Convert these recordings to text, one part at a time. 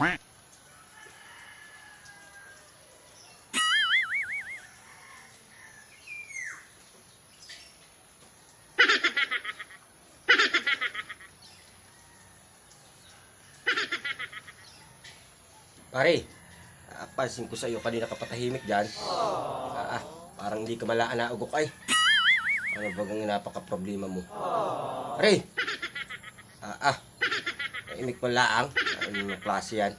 Pare, pansin ko sa iyo kanina ka patahimik dyan. Parang hindi ka malaan na ugok ay. Ano bagang napaka-problema mo? Pare! Tahimik mo laang. Ano yung klase yan?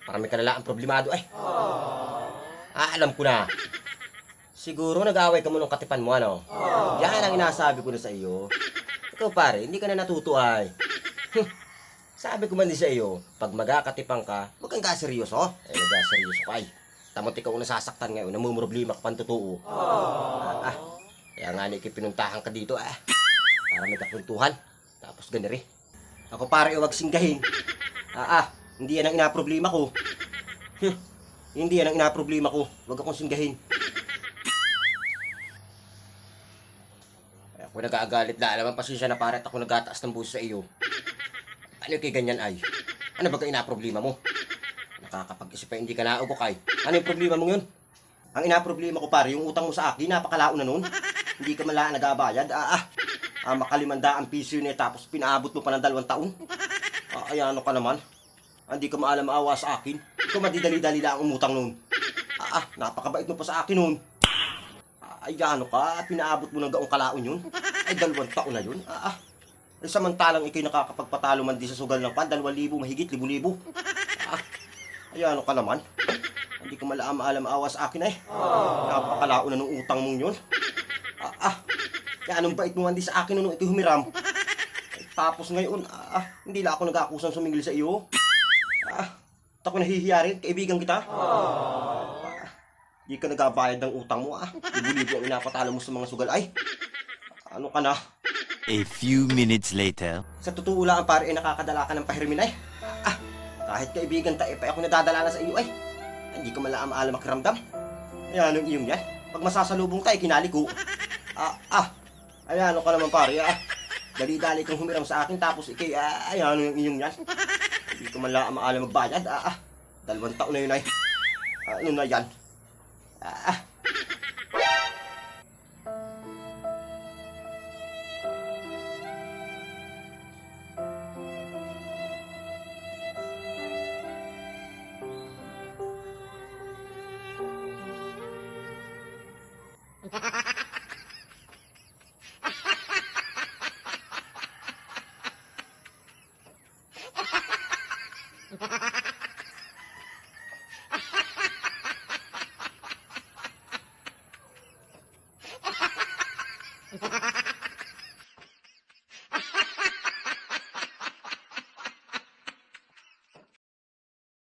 Marami ka na laang problemado ay. Alam ko na. Siguro nag-away ka mo nung katipan mo, ano? Yan ang inasabi ko na sa iyo. Ikaw pare, hindi ka na natuto ay. Sabi ko man din sa iyo, pag magkakatipan ka, huwag kang kaseryoso. Nagkaseryoso ka ay. Tamot ikaw nasasaktan ngayon, namumroblema ka pang totoo. Kaya nga pinuntahan ka dito para may kapuntuhan. Tapos ganiri. Ako pare, huwag singgahin. Hindi yan ang inaproblema ko. Hindi yan ang inaproblema ko. Huwag akong singgahin. Ako nag-aagalit na naman, pasensya na pare at ako nagataas ng buso sa iyo. Ano kay ganyan ay? Ano ba ka inaproblema mo? Nakakapag-isip pa hindi ka naugok ay. Ano yung problema mo yun? Ang inaproblema ko pare, yung utang mo sa akin, napakalaon na nun. Hindi ka malaan nag-abayad. Makalimandaan piso yun tapos pinaabot mo pa ng 2 taon. Ano ka naman? Hindi ka maalam-awa sa akin. Ikaw madidali-dali lang ang umutang nun. Napakabait mo pa sa akin nun. Ano ka? Pinaabot mo ng gaong kalaon yun? 2 taon na yun? Samantalang ikay nakakapagpatalo man di sa sugal ng pan, 2,000 mahigit, 1,000. Ano ka naman? Hindi ka maalam-awa sa akin ay. Napakalaon na nung utang mong yun. Anong bait mo man di sa akin nung ito'y humiram? Tapos ngayon, hindi lang ako nag-akusang sumingil sa iyo. Ako nahihiya rin, kaibigan kita. Di ka nagabayad ng utang mo, 1,000 ang inapatalo mo sa mga sugal. Ano ka na? A few minutes later. Sa totoo lang, pare, nakakadala ka ng pahirmin ay. Kahit kaibigan tayo pa ako nadadala na sa iyo ay. Hindi ka maalam makiramdam. Ang iyong yan. Pag masasalubong tayo, kinaliko. Ano ka naman pare, dali-dali kang humiram sa akin tapos ikay, yung iyong yan. Hindi ka maalam magbayad, 2 taon na yun ay. Ano na yan? Ha ha ha!